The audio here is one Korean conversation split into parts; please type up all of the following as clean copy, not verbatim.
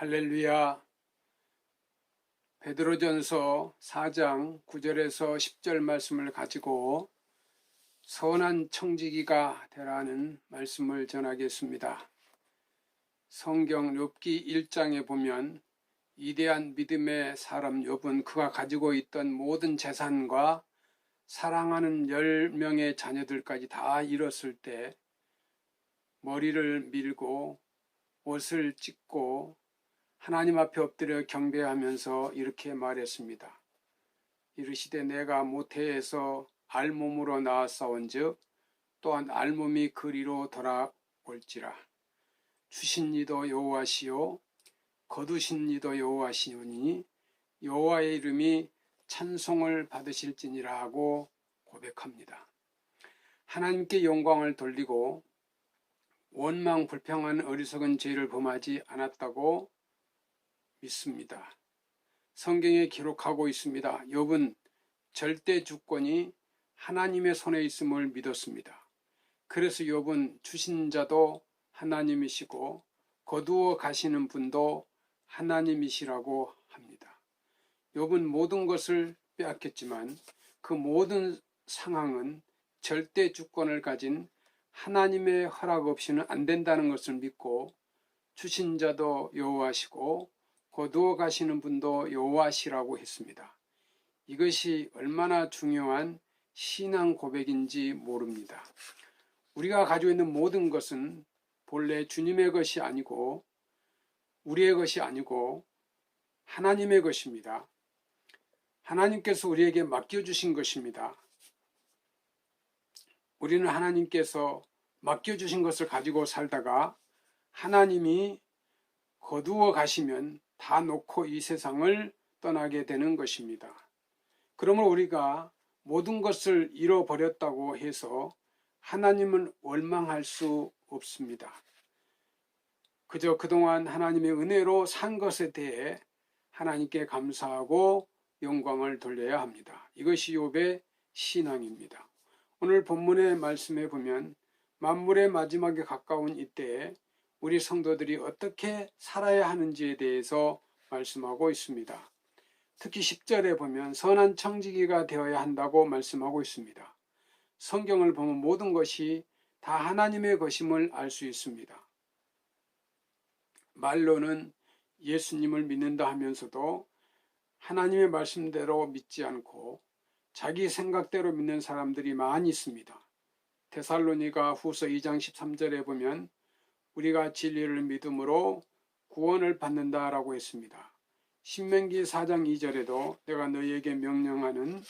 할렐루야. 베드로전서 4장 9절에서 10절 말씀을 가지고 선한 청지기가 되라는 말씀을 전하겠습니다. 성경 욥기 1장에 보면 위대한 믿음의 사람 욥은 그가 가지고 있던 모든 재산과 사랑하는 10명의 자녀들까지 다 잃었을 때 머리를 밀고 옷을 찢고 하나님 앞에 엎드려 경배하면서 이렇게 말했습니다. 이르시되 내가 모태에서 알몸으로 나았사온즉 또한 알몸이 그리로 돌아올지라. 주신 이도 여호와시요 거두신 이도 여호와시오니 여호와의 이름이 찬송을 받으실지니라 하고 고백합니다. 하나님께 영광을 돌리고 원망 불평한 어리석은 죄를 범하지 않았다고 믿습니다. 성경에 기록하고 있습니다. 욥은 절대 주권이 하나님의 손에 있음을 믿었습니다. 그래서 욥은 주신 자도 하나님이시고 거두어 가시는 분도 하나님이시라고 합니다. 욥은 모든 것을 빼앗겼지만 그 모든 상황은 절대 주권을 가진 하나님의 허락 없이는 안 된다는 것을 믿고 주신 자도 여호와시고 거두어 가시는 분도 여호와시라고 했습니다. 이것이 얼마나 중요한 신앙 고백인지 모릅니다. 우리가 가지고 있는 모든 것은 본래 주님의 것이 아니고 우리의 것이 아니고 하나님의 것입니다. 하나님께서 우리에게 맡겨주신 것입니다. 우리는 하나님께서 맡겨주신 것을 가지고 살다가 하나님이 거두어 가시면 다 놓고 이 세상을 떠나게 되는 것입니다. 그러므로 우리가 모든 것을 잃어버렸다고 해서 하나님은 원망할 수 없습니다. 그저 그동안 하나님의 은혜로 산 것에 대해 하나님께 감사하고 영광을 돌려야 합니다. 이것이 욥의 신앙입니다. 오늘 본문의 말씀에 보면 만물의 마지막에 가까운 이때에 우리 성도들이 어떻게 살아야 하는지에 대해서 말씀하고 있습니다. 특히 10절에 보면 선한 청지기가 되어야 한다고 말씀하고 있습니다. 성경을 보면 모든 것이 다 하나님의 것임을 알 수 있습니다. 말로는 예수님을 믿는다 하면서도 하나님의 말씀대로 믿지 않고 자기 생각대로 믿는 사람들이 많이 있습니다. 데살로니가 후서 2장 13절에 보면 우리가 진리를 믿음으로 구원을 받는다라고 했습니다. 신명기 4장 2절에도 내가 너희에게 명령하는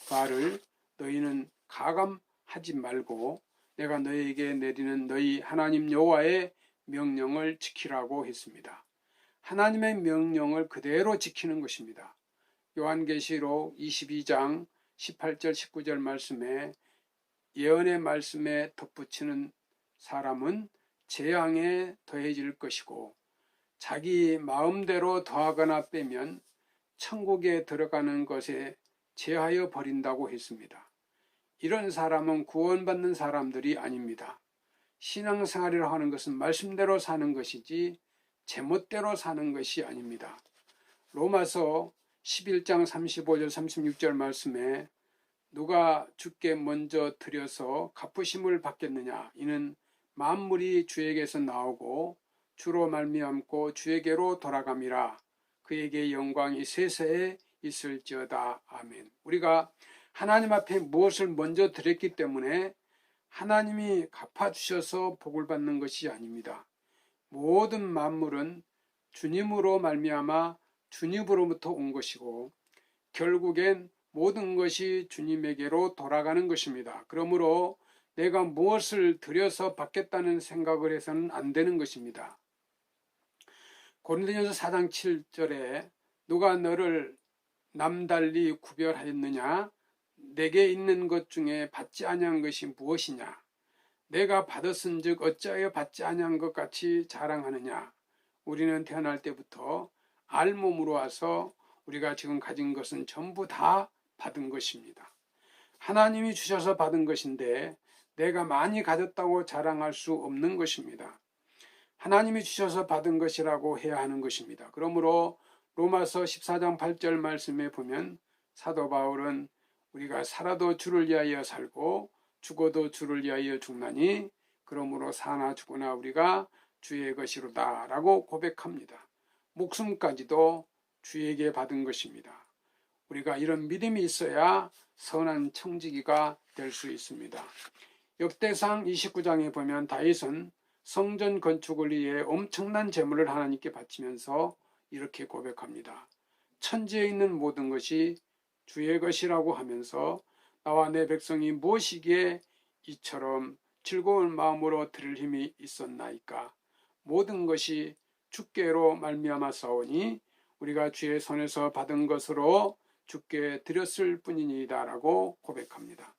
바를 너희는 가감하지 말고 내가 너희에게 내리는 너희 하나님 여호와의 명령을 지키라고 했습니다. 하나님의 명령을 그대로 지키는 것입니다. 요한계시록 22장 18절 19절 말씀에 예언의 말씀에 덧붙이는 사람은 재앙에 더해질 것이고 자기 마음대로 더하거나 빼면 천국에 들어가는 것에 제하여 버린다고 했습니다. 이런 사람은 구원받는 사람들이 아닙니다. 신앙생활이라고 하는 것은 말씀대로 사는 것이지 제멋대로 사는 것이 아닙니다. 로마서 11장 35절 36절 말씀에 누가 주께 먼저 드려서 갚으심을 받겠느냐 이는 만물이 주에게서 나오고 주로 말미암고 주에게로 돌아감이라 그에게 영광이 세세에 있을지어다. 아멘. 우리가 하나님 앞에 무엇을 먼저 드렸기 때문에 하나님이 갚아주셔서 복을 받는 것이 아닙니다. 모든 만물은 주님으로 말미암아 주님으로부터 온 것이고 결국엔 모든 것이 주님에게로 돌아가는 것입니다. 그러므로 내가 무엇을 드려서 받겠다는 생각을 해서는 안 되는 것입니다. 고린도전서 4장 7절에 누가 너를 남달리 구별하였느냐 내게 있는 것 중에 받지 아니한 것이 무엇이냐 내가 받았은즉 어찌하여 받지 아니한 것 같이 자랑하느냐 우리는 태어날 때부터 알몸으로 와서 우리가 지금 가진 것은 전부 다 받은 것입니다. 하나님이 주셔서 받은 것인데 내가 많이 가졌다고 자랑할 수 없는 것입니다. 하나님이 주셔서 받은 것이라고 해야 하는 것입니다. 그러므로 로마서 14장 8절 말씀에 보면 사도 바울은 우리가 살아도 주를 위하여 살고 죽어도 주를 위하여 죽나니 그러므로 사나 죽으나 우리가 주의 것이로다 라고 고백합니다. 목숨까지도 주에게 받은 것입니다. 우리가 이런 믿음이 있어야 선한 청지기가 될 수 있습니다. 역대상 29장에 보면 다윗은 성전 건축을 위해 엄청난 재물을 하나님께 바치면서 이렇게 고백합니다. 천지에 있는 모든 것이 주의 것이라고 하면서 나와 내 백성이 무엇이기에 이처럼 즐거운 마음으로 드릴 힘이 있었나이까. 모든 것이 주께로 말미암아 싸우니 우리가 주의 손에서 받은 것으로 주께 드렸을 뿐이니이다 라고 고백합니다.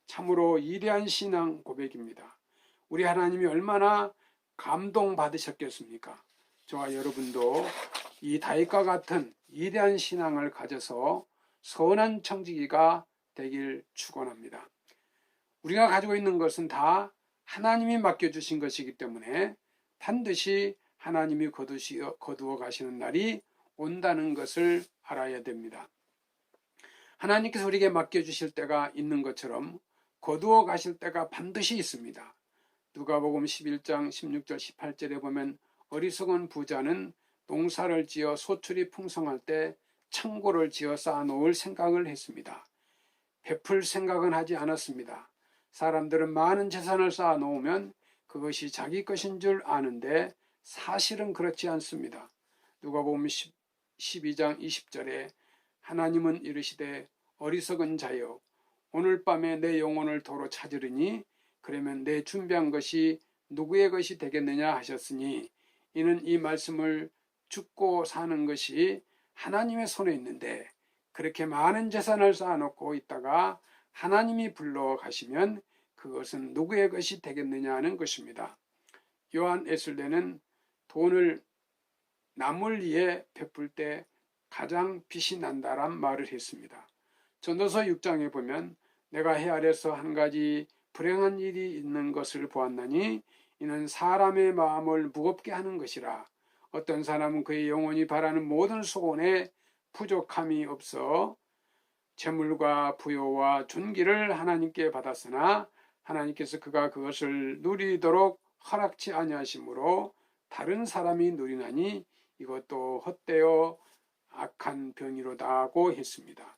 참으로 위대한 신앙 고백입니다. 우리 하나님이 얼마나 감동받으셨겠습니까? 저와 여러분도 이 다윗과 같은 위대한 신앙을 가져서 선한 청지기가 되길 축원합니다. 우리가 가지고 있는 것은 다 하나님이 맡겨주신 것이기 때문에 반드시 하나님이 거두어 가시는 날이 온다는 것을 알아야 됩니다. 하나님께서 우리에게 맡겨주실 때가 있는 것처럼 거두어 가실 때가 반드시 있습니다. 누가복음 11장 16절 18절에 보면 어리석은 부자는 농사를 지어 소출이 풍성할 때 창고를 지어 쌓아놓을 생각을 했습니다. 베풀 생각은 하지 않았습니다. 사람들은 많은 재산을 쌓아놓으면 그것이 자기 것인 줄 아는데 사실은 그렇지 않습니다. 누가복음 12장 20절에 하나님은 이르시되 어리석은 자여 오늘 밤에 내 영혼을 도로 찾으리니 그러면 내 준비한 것이 누구의 것이 되겠느냐 하셨으니 이는 이 말씀을 죽고 사는 것이 하나님의 손에 있는데 그렇게 많은 재산을 쌓아놓고 있다가 하나님이 불러 가시면 그것은 누구의 것이 되겠느냐 하는 것입니다. 요한 에슬레는 돈을 남을 위해 베풀 때 가장 빛이 난다란 말을 했습니다. 전도서 6장에 보면 내가 해 아래서 한 가지 불행한 일이 있는 것을 보았나니 이는 사람의 마음을 무겁게 하는 것이라. 어떤 사람은 그의 영혼이 바라는 모든 소원에 부족함이 없어 재물과 부요와 존귀를 하나님께 받았으나 하나님께서 그가 그것을 누리도록 허락치 아니하심으로 다른 사람이 누리나니 이것도 헛되어 악한 병이로다고 했습니다.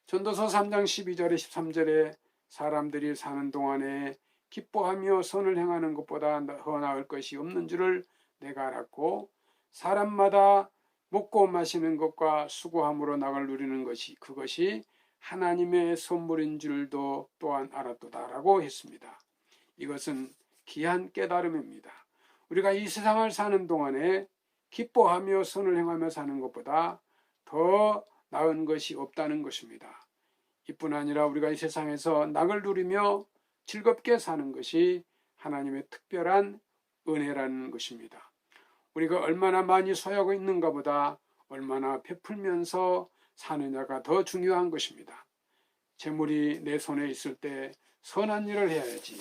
전도서 3장 12절에 13절에 사람들이 사는 동안에 기뻐하며 선을 행하는 것보다 더 나을 것이 없는 줄을 내가 알았고 사람마다 먹고 마시는 것과 수고함으로 낙을 누리는 것이 그것이 하나님의 선물인 줄도 또한 알았도다라고 했습니다. 이것은 귀한 깨달음입니다. 우리가 이 세상을 사는 동안에 기뻐하며 선을 행하며 사는 것보다 더 나은 것이 없다는 것입니다. 이뿐 아니라 우리가 이 세상에서 낙을 누리며 즐겁게 사는 것이 하나님의 특별한 은혜라는 것입니다. 우리가 얼마나 많이 소유하고 있는가 보다 얼마나 베풀면서 사느냐가 더 중요한 것입니다. 재물이 내 손에 있을 때 선한 일을 해야지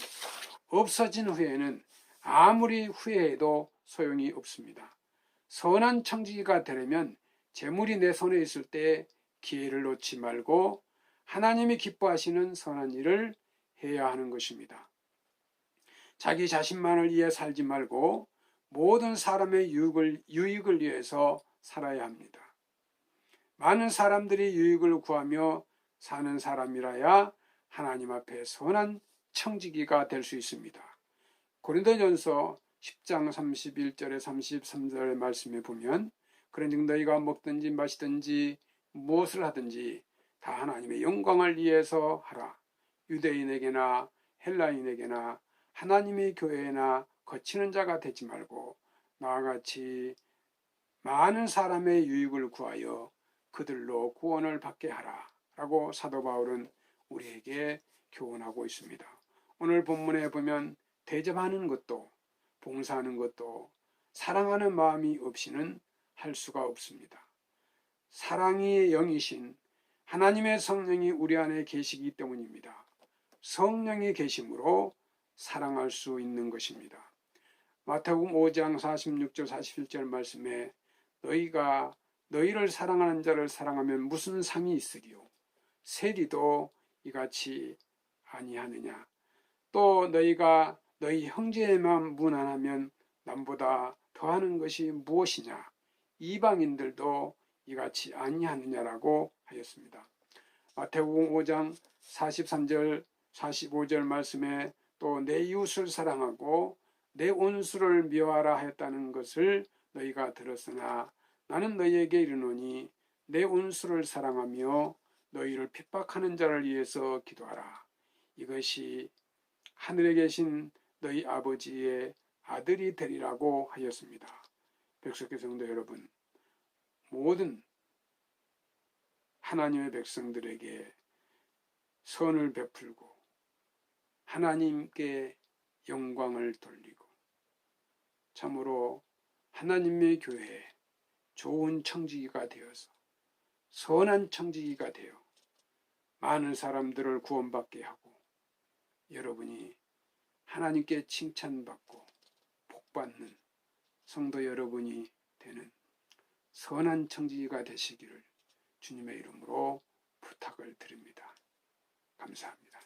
없어진 후에는 아무리 후회해도 소용이 없습니다. 선한 청지기가 되려면 재물이 내 손에 있을 때 기회를 놓지 말고 하나님이 기뻐하시는 선한 일을 해야 하는 것입니다. 자기 자신만을 위해 살지 말고 모든 사람의 유익을 위해서 살아야 합니다. 많은 사람들이 유익을 구하며 사는 사람이라야 하나님 앞에 선한 청지기가 될 수 있습니다. 고린도전서 10장 31절에 33절의 말씀에 보면 그런즉 너희가 먹든지 마시든지 무엇을 하든지 다 하나님의 영광을 위해서 하라. 유대인에게나 헬라인에게나 하나님의 교회나 거치는 자가 되지 말고 나와 같이 많은 사람의 유익을 구하여 그들로 구원을 받게 하라 라고 사도 바울은 우리에게 교훈하고 있습니다. 오늘 본문에 보면 대접하는 것도 봉사하는 것도 사랑하는 마음이 없이는 할 수가 없습니다. 사랑이 영이신 하나님의 성령이 우리 안에 계시기 때문입니다. 성령이 계심으로 사랑할 수 있는 것입니다. 마태복음 5장 46절 47절 말씀에 너희가 너희를 사랑하는 자를 사랑하면 무슨 상이 있으리요? 세리도 이같이 아니하느냐? 또 너희가 너희 형제에만 무난하면 남보다 더하는 것이 무엇이냐? 이방인들도 이같이 아니하느냐라고 하였습니다. 마태복음 5장 43절 45절 말씀에 또 내 이웃을 사랑하고 내 원수를 미워하라 하였다는 것을 너희가 들었으나 나는 너희에게 이르노니 내 원수를 사랑하며 너희를 핍박하는 자를 위해서 기도하라. 이것이 하늘에 계신 너희 아버지의 아들이 되리라고 하였습니다. 백석교 성도 여러분, 모든 하나님의 백성들에게 선을 베풀고 하나님께 영광을 돌리고 참으로 하나님의 교회에 좋은 청지기가 되어서 선한 청지기가 되어 많은 사람들을 구원받게 하고 여러분이 하나님께 칭찬받고 복받는 성도 여러분이 되는 선한 청지기가 되시기를 주님의 이름으로 부탁을 드립니다. 감사합니다.